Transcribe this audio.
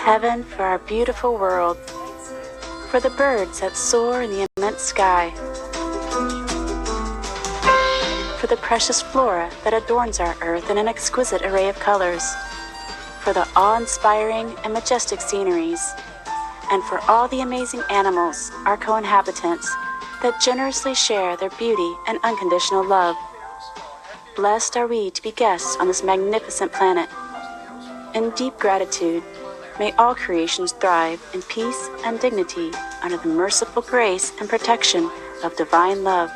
heaven for our beautiful world, for the birds that soar in the immense sky, for the precious flora that adorns our earth in an exquisite array of colors, for the awe-inspiring and majestic sceneries, and for all the amazing animals, our co-inhabitants, that generously share their beauty and unconditional love. Blessed are we to be guests on this magnificent planet. In deep gratitude, may all creations thrive in peace and dignity under the merciful grace and protection of divine love.